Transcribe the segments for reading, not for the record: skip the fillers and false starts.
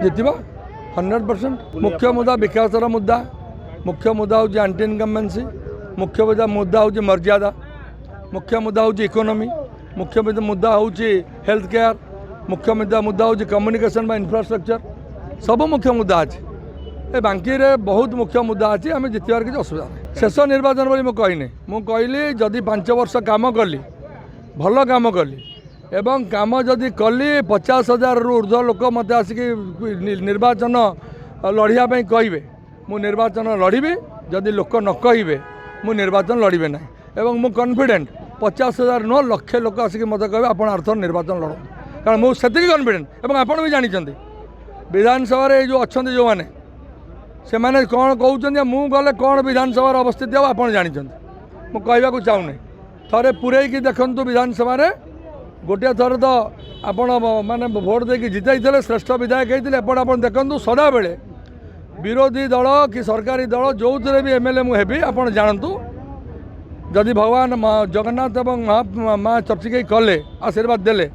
जितवा 100%। मुख्य मुद्दा विकासर मुद्दा, मुख्य मुद्दा हूँ एंटी इनकम्बेंसी, मुख्य मुद्दा हूँ मर्यादा, मुख्य मुद्दा हूँ इकोनॉमी, मुख्य मुद्दा हूँ हेल्थ केयर, मुख्य मुद्दा हूँ कम्युनिकेशन बा इंफ्रास्ट्रक्चर, सब मुख्य मुद्दा अच्छे। ए बांकी रे बहुत मुख्य मुद्दा अच्छी, आम जितबार किसी असुविधा ना। शेष निर्वाचन बोली मुझे कहनी, मुझे कहली जदि 5 वर्ष काम कली, भल काम कली एवं काम जदि कली 50,000 रु ऊर्ध्व लोक मत आसिक निर्वाचन लड़ाई कहे मु निर्वाचन लड़बी, जदि लोक न कहे मु निर्वाचन लड़बे ना। एवं मु कॉन्फिडेंट 50,000 नुह लक्षे लोक आसिक मत कहे आप आर्थर निर्वाचन लड़, कारण मुझे कॉन्फिडेंट। एवं आप भी जानते विधानसभा जो अच्छा जो मैंने से मैंने कौन कहते मु गले कौन विधानसभा अवस्थित हो आप जानते, मुझे कहवाक चाहूनी। थे पूरे देखु विधानसभा गोटे थर तो आपण माने भोट देकी जिताई श्रेष्ठ विधायक होते आप देखु सदा बेले विरोधी दल कि सरकारी दल जो थे भी एमएलए मुझे आप जानतु जदि भगवान जगन्नाथ एवं माँ चर्चिक कले आशीर्वाद देले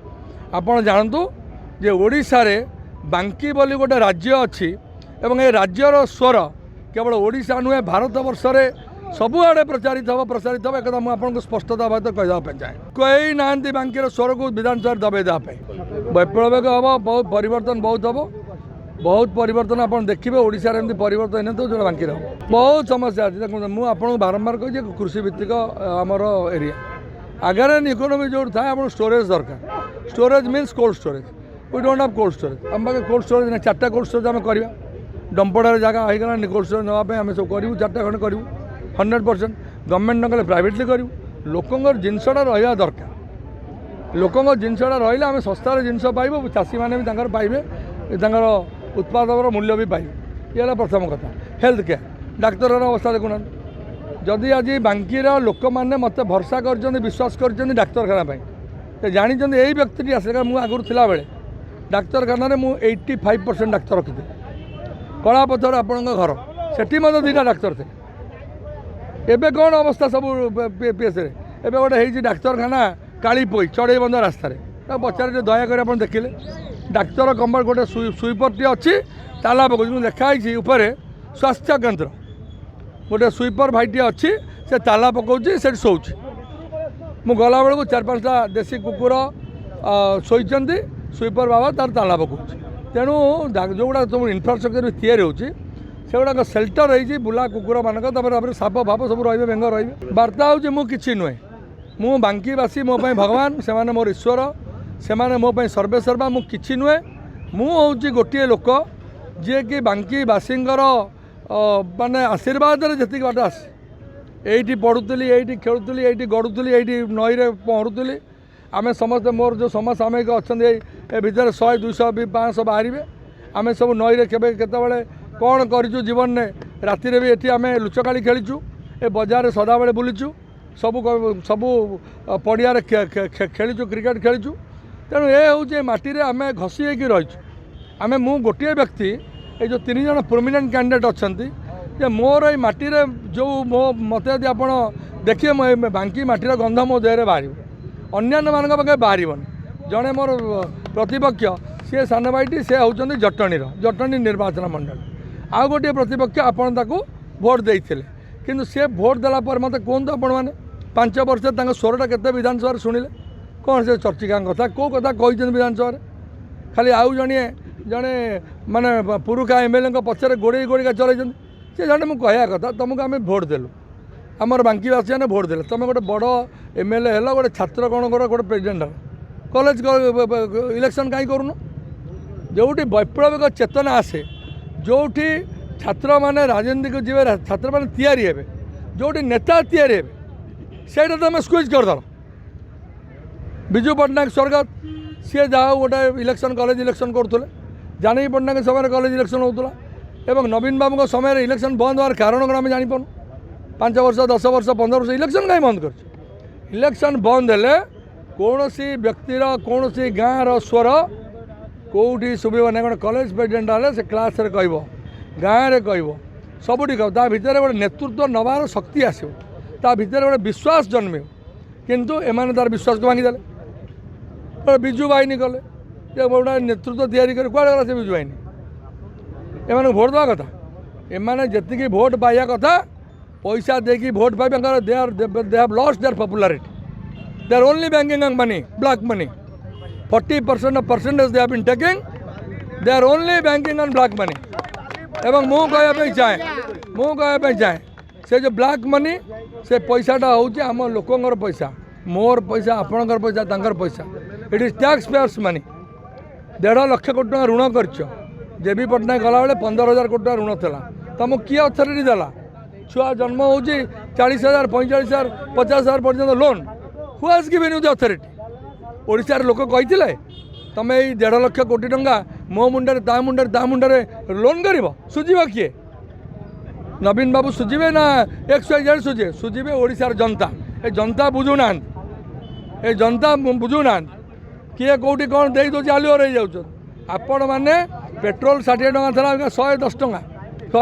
आप जानतु जे ओडिशा रे बांकी बोली गोटे राज्य अच्छी एवं ये राज्यर स्वर केवल ओडिशा नुहे भारत वर्ष में सबुआड़े प्रचारित हम प्रसारित हम। एक मुझे स्पष्टता भाव कहवाई चाहे कई ना बांकीर स्वर को विधानसभा दबाई देवाई वैप्लविक हम बहुत परिवर्तन बहुत हम बहुत परिवर्तन आप देखिए ओडिशा रे एमती परिवर्तन नहीं तो जो बांकी हम बहुत समस्या अच्छी। देखो मुझे बारंबार कही कृषि भित्तिक आमर एरिया आगर इकोनॉमी जो था आप स्टोरेज दरकार। Storage means cold storage, we don't have cold storage. आम पाखे कोल्ड स्टोरेज ना 4टा कोल्ड स्टोरेज आम करवा डंपड़ार जगह होगा कोल्ड स्टोरेज नापी आम सब करूँ 4टा खंड करूँ 100%। गवर्नमेंट न कले प्राइवेटली करूँ। लोकंर जिनसटा रहा दरकार, लोकंर जिनसटा रहा आम सस्तार जिनस पाइब, चाषी मैंने भी पाइबे उत्पादन मूल्य भी पाइबे। ये प्रथम कथा। हेल्थ केयर डाक्तर अवस्था देखुना जदि आज बांकीर लोक मैंने मत भरसा कर विश्वास कर डाक्तखाना जानते यही व्यक्ति आसे मुझे आगुरी थिला बेले डाक्तखाना मुझे 85% डाक्तर रखी कलापथर आपण घर सेठी मत 2टा डाक्तर थे। एबे कौन अवस्था सब पीएस एबे गोटे डाक्तखाना कालीपोई चढ़ई बंध रास्तार पचारे दयाकर आप देखिले डाक्तर कम्बल गोटे सुईपरटी अच्छी ताला पकाऊ देखाई स्वास्थ्य केन्द्र गोटे सुईपर भाईटी अच्छी से ताला पकाऊँ से शोच मु गला बेलू 4-5टा देसी कुकुर शोचती सुईपर बाबा तार ताला पकाऊँ। तेणु जोगुड़ा सब इनफ्रास्ट्रक्चर तैयारी होची से गुड़ाक सेल्टर रही बुला कुकुर मानक साप फाप सब रे बेंग रे बार्ता हूँ मु कि नुहे मु बांकीवासी मो भगवान से मोर ईश्वर से मो सर्वेसर्वा मु कि नुहे मु हूँ गोटे लोक जी कि बांकीवासी माने आशीर्वाद जी बाट आस ये पढ़ुली ये खेलुली ये गड़ुली ये नई में पहरुली आम समस्त मोर जो समसामयिक अच्छा भितर 100-200 भी 500 बाहर आम सब नई में केतबले कौन करूँ जीवन में राति भी ये आम लुचकाड़ी खेलीचु ए बजार सदाबले बुलीचु सबू सबू पड़िया खेलीचु क्रिकेट खेलीचु। तेणु ये हूँ माटी आम घसी रहीचु आम मु गोटे व्यक्ति ये जो 3 जन प्रोमिनेंट कैंडिडेट अच्छा मोर ये माटी जो मो मत यदि आप देखिए बांकी माटीर गंध मो देह बाहर अन्य मान पाखे बाहर जड़े मोर प्रतिपक्ष सी सान भाईटी सी हूँ जटणी निर्वाचन मंडल आउ गोटे प्रतिपक्ष आपन ताकू भोट देते किंतु सी भोट देला मत कहतु आपण मैंने 5 वर्ष स्वरटा केते विधानसभा शुणिले कौन से चर्चिका कथा कौ कथा कही विधानसभा खाली आउ जड़े माने पुरुखा एमएलए पचर गोड़े गोड़िका चलते सी जड़े मुझे कहया कथा तुमको आम भोट देलु आमर बांकीवासी मैंने भोट देले तुम गोटे बड़ एमएलए है गोटे छात्र कौन कर गोटे प्रेसिडेंट कॉलेज इलेक्शन कहीं करूँ जो वैप्लविक चेतना आसे जो छात्र मैंने राजनीति को जी छात्र मैंने तैयारी हे जो नेता तैयारी हे तुम स्क्विज करदेल विजु पट्टनायक स्वर्गत सी जहाँ गोटे इलेक्शन कॉलेज इलेक्शन करुले जानकी पट्टनायक समय कॉलेज इलेक्शन होता एवं नवीन बाबू समय इलेक्शन बंद होवार कारण कौन आम जापर 5 वर्ष 10 वर्ष 15 वर्ष इलेक्शन कहीं बंद कर इलेक्शन बंद है कौन सी व्यक्तिर कौन सी गाँव स्वर कौटी शुभ ना गोटे कॉलेज प्रेसिडेंट हेल्ले से क्लास रे कह गाँव में कह सबुठी कह भितर गोटे नेतृत्व नवार शक्ति आसो भितर गोटे विश्वास जन्म किंतु एमाने तार विश्वास को भांगीदे विजु बाहिनी कले गोटे नेतृत्व तैयारी कर कुआड़े गला से विजु बाहिनी एम भोट देवा कथा एमाने जी भोट पाइबा कथा पैसा देकी भोट पाइबे they have lost their popularity they are only banking money black money 40% of percentage they have been taking they are only banking on black money एवं मु कहवाई चाहे से जो ब्लैक मनी से पैसाटा हूँ आम लोकंर पैसा मोर पैसा आपणकर पैसा तांकर पैसा it is tax payers money 1.5 lakh कोटी टका ऋण कर जेबी पट्टनायक गला बेले 15,000 कोटी टका ऋण था तुमको किए अथॉरिटी देला छुआ जन्म हो 40,000 45,000 50,000 पर्यटन लोन who has given you the authority ओडिशार लोक कही तुम ये 1.5 लाख कोटी टंका मो मुंडे ता मुंडे लोन कर सुझीब किए नवीन बाबू सुझीबे ना XYZ सुझीबे ओडिशार जनता ए जनता बुझुना ए जनता बुझुना किए कौटी कौन दे दो आलुआ रही जाऊँ आपण मैंने पेट्रोल 60 टका था 110 टका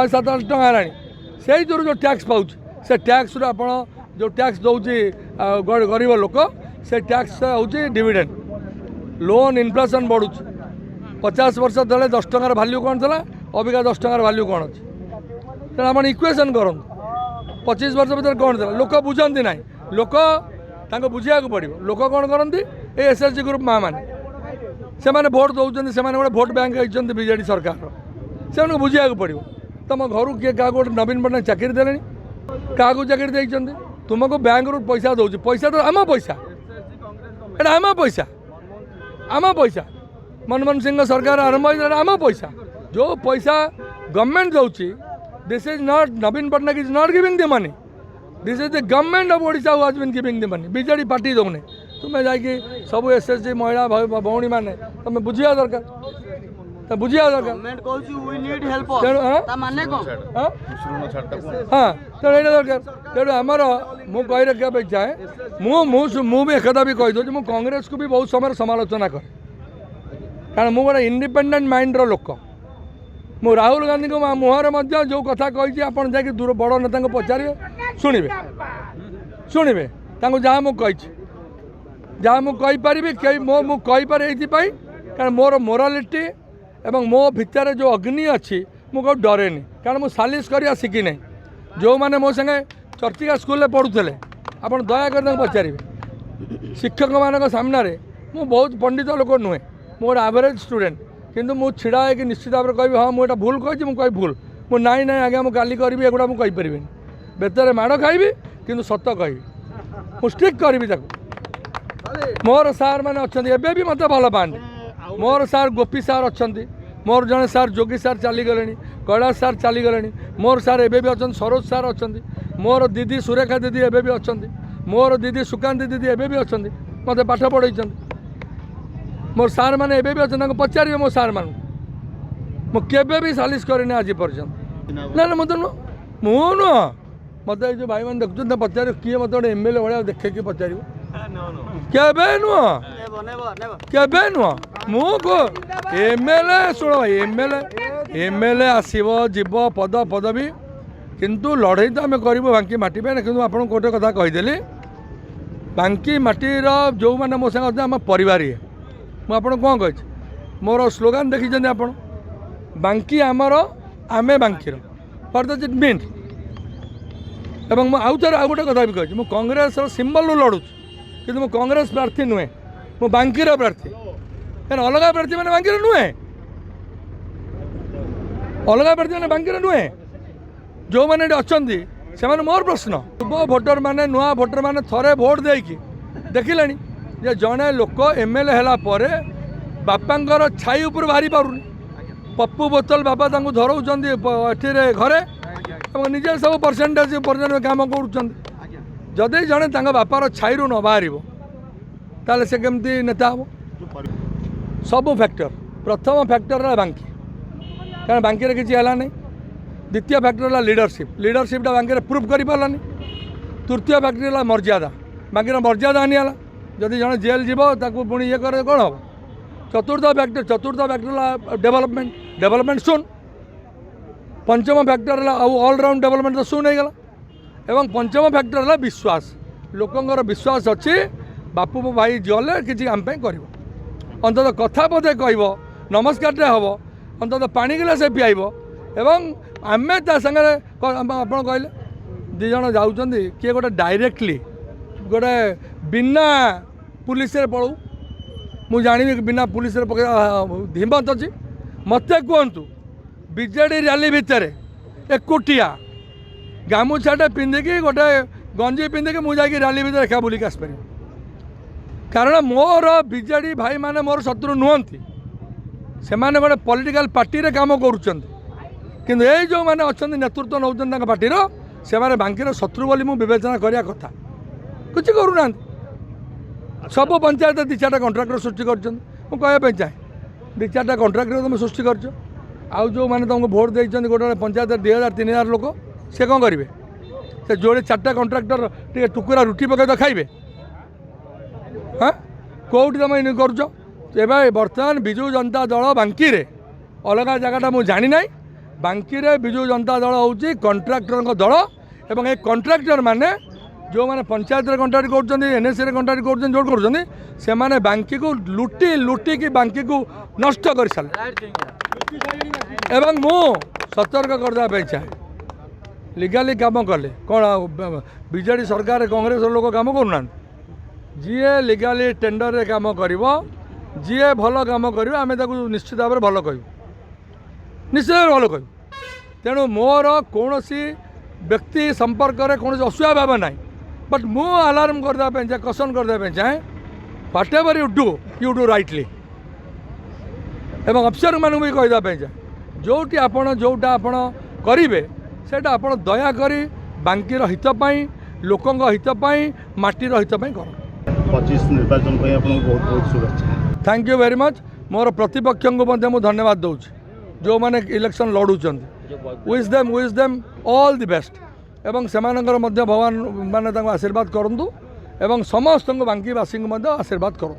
107 टका है से जो टैक्स पाँच से टैक्स आप जो टैक्स दौची गरीब लोक से टैक्स हूँ डिविडेंड लोन इनफ्लेशन बढ़ू 50 वर्ष तले 10 टकार भैल्यू कौन था अबिका 10 टकार भैल्यू कौन अच्छे तेना आप इक्वेशन करूँ 25 वर्ष भर कौन था लोक बुझाती ना लोक बुझा पड़ो लोक कौन करती SSG ग्रुप माँ मैंने से भोट दौरान से गोटे भोट बैंक होती बीजेडी सरकार से बुझा पड़ो तुम घर किए क्या गोटे नवीन पट्टनायक चाकरी देले क्या चाकरी देते तुमको बैंक रू पैसा दौर पैसा तो आम पैसा एटा आम पैसा मनमोहन सिंह सरकार आरंभ आम पैसा जो पैसा गवर्नमेंट दौची this is not Naveen Patnaik is not giving the money this is the government of Odisha who has been giving the money BJD party दौने तुम्हें जाकि सब SSG महिला भौणी मैंने तुम बुझा दरकार बुझा दरकार हाँ तेणु ये दरकार तेणु आमर मुझे कही रखा चाहे मुझे एक भी कहीदे मुझे कांग्रेस को भी बहुत समय समालोचना करे कारण मुझे गोटे इंडिपेंडेंट माइंड लोक मु राहुल गांधी को मुहर जो कथा कही आप दूर बड़ नेता को पचारे शुणे जहाँ मुझे जहाँ मुझे मुझे ये कारण मोर मोरालिटी एवं मो भितर जो अग्नि अच्छी मुझे डरे कारण मुझे सालिश कर शिखी ना जो मैंने मो संगे चर्चिका स्कूल पढ़ुले आप दयाकर पचारे शिक्षक मान सामने मु बहुत पंडित लोक नुहे मु गोटे एवरेज स्टूडेंट किंतु मुझे छिड़ा है निश्चित भाव में कह हाँ मुझे भूल कही मुझे भूल मु नाई ना आज्ञा मुझे गाली करी एगुड़ा मुझे कहीपरि बेतर माड़ खाइबी किंतु सत कहि मुझे स्ट्रिक्ट करी मोर सार मैंने अच्छा एबे भी मत भल पाती मोर सार गोपी सार अच्छा मोर जड़े सार जोगी सार चलीगले कैलाश सार चलीगले मोर सार एबे अच्छा सरोज सार अच्छा मोर दीदी सुरेखा दीदी एबे भी अच्छा मोर दीदी सुकांती दीदी एबे भी अच्छा मत पाठ पढ़े मोर सार मैंने एबे भी अच्छा पचारे मो सार मान मुझे भी सालिश करनी आज पर्यटन ना मत नुह मत जो भाई मैंने देखते पचार किए मत गोटे MLA भाया देखे पचार केबे नुह मुझे MLA शुण MLA आसव जीव पद पदवी किंतु लड़ाई तो आम करूँ बांकी माटी पे कि आपको गोटे कथा कहीदेली बांकी माटीर जो मैंने मो साथ आम परिवार ये मुझे कौन कही मोर स्लोगान देखी आप बांकी आमर आमे बांकीर व्हाट डज इट मीन एवं मुझे आउ थे गोटे कथा भी कही कांग्रेस सिंबल लड़ू कि कांग्रेस प्रार्थी नुहे मु बांकीर प्रार्थी क्या अलग प्रार्थी मैंने बांकीर नुहे अलग प्रार्थी मैंने बांकीर नुहे जो मैंने अच्छा से मोर प्रश्न युव भोटर मैंने नुआ भोटर मैंने थरे भोट देकी देखिले जे जड़े लोक MLA है बापांर छाई उपर बाहरी पारुनी पप्पू बोतल बापा धरौंट एठे घरे निजे सब परसेंटेज काम करुँच जड़े बापार छाई न बाहर ताले से केमती नेता हम सब फैक्टर प्रथम फैक्टर है बांकी कारण बांकी किसी है नहीं द्वितीय फैक्टर है लीडरशिपटा बांकी प्रूफ कर पारानी तृतीय फैक्टर है मर्यादा बांकी मर्यादा आनीला जदि जड़े जेल जीव पुणी ये करे कौन हम चतुर्थ फैक्टर डेवलपमेंट सुन पंचम फैक्टर है ऑलराउंड डेवलपमेंट तो सुन होगा एवं पंचम फैक्टर है विश्वास लोकंर विश्वास अच्छी बापू मो भाई गले किसी आम कर अंततः कथा पदे कह नमस्कार हम अंततः पानी गिलास पियाब एवं आम सागर आप कहले दी जन जाऊँ किए गोटे डायरेक्टली गोटे बिना पुलिस पड़ू मुझे जानी बिना पुलिस हिम्मत अच्छी मत कहतु बीजेडी रैली भितर एकुटिया गामुछाटे पिंधिकी गोटे गंजी पिंधिकी मुझे रैली भितर एका बुलिक आसपार कारण मोर बीजेडी भाई माने मोर शत्रु नुहति से माने गोटे पॉलिटिकल पार्टी रे काम करुँच किंतु ये जो मैंने अच्छा नेतृत्व नौ पार्टीर से माने बांकीर शत्रु बोली मुझे विवेचना करने कथा कुछ करूना सब पंचायत दी चार्टा कंट्राक्टर सृष्टि कर चाहे दी चार्टा कंट्राक्टर तुम सृष्टि कर आउ जो मैंने तुमको भोट देते गोटे पंचायत 2000-3000 लोक सी कौन करेंगे से जोड़े चार्टा कंट्राक्टर टे टुकुरा रुटी पकड़ तो खाइबे हाँ कौटी तुम इन कर बर्तमान विजु जनता दल बांकी अलग जगह मुझे जानी ना बांकी विजु जनता दल हूँ कंट्राक्टर दल एवं ये कंट्राक्टर माने जो मैंने पंचायत कंट्राक्ट कर एनएसए कंट्राक्ट कर जो कर बांकी को लुटी लुटिकी बांकी को नष्ट कर सारे एवं मु सतर्क करदे चाहे लीगाली काम कले कौन बीजेडी सरकार कांग्रेस लोक काम करूना जी लीगाली टेंडर रे काम कर जी भल काम कर आम निश्चित भाव में भल कह निश्चित भाव भल कह तेणु मोर कौन व्यक्ति संपर्क में कौन असुविधा भाव ना बट मु अलार्म करदे चाहे कसन करदे चाहे what ever you do rightly एवं अफसर मानू भी कहीदें चाहे जोटी आपण जोटा आपण करेंगे सेटा आपण दयाकोरी बांकीर हितपाई लोकों हितपाई माटीर हितपाई कर 25 निर्वाचन बहुत बहुत शुभेच्छा थैंक यू वेरी मच मोर प्रतिपक्ष को धन्यवाद दूँ जो मैंने इलेक्शन लड़ुं wish them all the best एवं सेमानंकर भगवान माने आशीर्वाद करंतु एवं समस्त बांकीवासी आशीर्वाद करूँ।